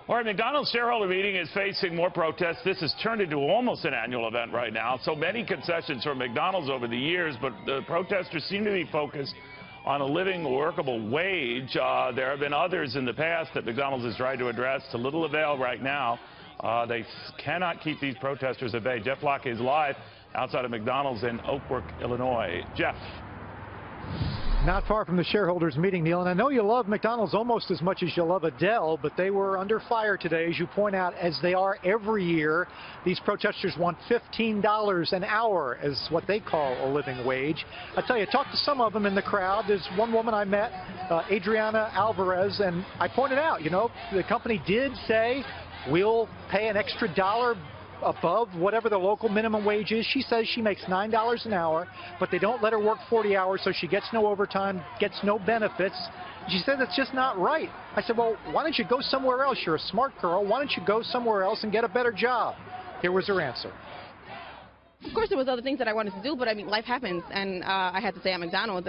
All right, McDonald's shareholder meeting is facing more protests. This has turned into almost an annual event right now. So many concessions from McDonald's over the years, but the protesters seem to be focused on a living, workable wage. There have been others in the past that McDonald's has tried to address to little avail right now. They cannot keep these protesters at bay. Jeff Locke is live outside of McDonald's in Oak Brook, Illinois. Jeff. Not far from the shareholders meeting, Neil, and I know you love McDonald's almost as much as you love Adele, but they were under fire today, as you point out, as they are every year. These protesters want $15 an hour as what they call a living wage. I tell you, talk to some of them in the crowd. There's one woman I met, Adriana Alvarez, and I pointed out, you know, the company did say we'll pay an extra dollar above whatever the local minimum wage is. She says she makes $9 an hour, but they don't let her work 40 hours, so she gets no overtime, gets no benefits. She said that's just not right. I said, well, why don't you go somewhere else? You're a smart girl. Why don't you go somewhere else and get a better job? Here was her answer. Of course, there was other things that I wanted to do, but I mean, life happens, and I had to stay at McDonald's,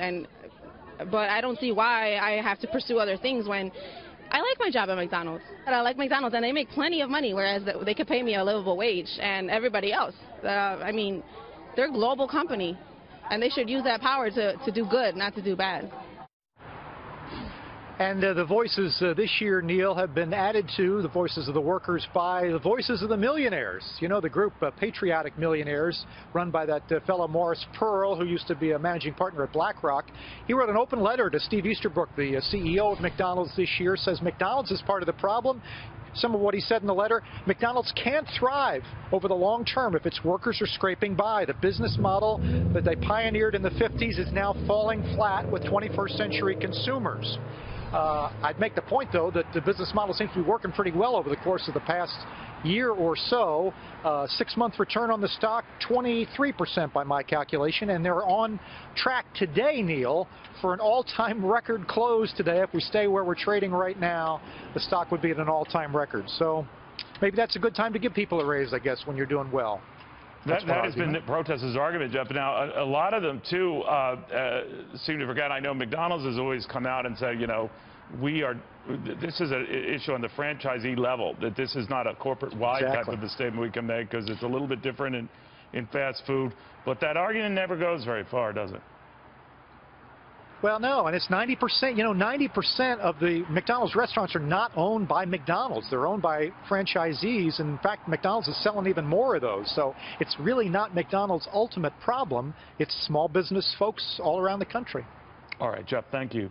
but I don't see why I have to pursue other things when I like my job at McDonald's. And I like McDonald's, and they make plenty of money, whereas they could pay me a livable wage, and everybody else. I mean, they're a global company, and they should use that power to do good, not to do bad. And the voices this year, Neil, have been added to, the voices of the workers, by the voices of the millionaires. You know, the group Patriotic Millionaires, run by that fellow Morris Pearl, who used to be a managing partner at BlackRock. He wrote an open letter to Steve Easterbrook, the CEO of McDonald's this year, says McDonald's is part of the problem. Some of what he said in the letter: McDonald's can't thrive over the long term if its workers are scraping by. The business model that they pioneered in the 50s is now falling flat with 21st century consumers. I'd make the point, though, that the business model seems to be working pretty well over the course of the past year or so. 6-month return on the stock, 23% by my calculation, and they're on track today, Neil, for an all-time record close today. If we stay where we're trading right now, the stock would be at an all-time record. So maybe that's a good time to give people a raise, I guess, when you're doing well. That has been the protesters' argument, Jeff. Now, a lot of them, too, seem to forget. I know McDonald's has always come out and said, you know, this is an issue on the franchisee level, that this is not a corporate-wide type of a statement we can make, because it's a little bit different in fast food. But that argument never goes very far, does it? Well, no, and it's 90%. You know, 90% of the McDonald's restaurants are not owned by McDonald's. They're owned by franchisees. And in fact, McDonald's is selling even more of those. So it's really not McDonald's ultimate problem. It's small business folks all around the country. All right, Jeff, thank you.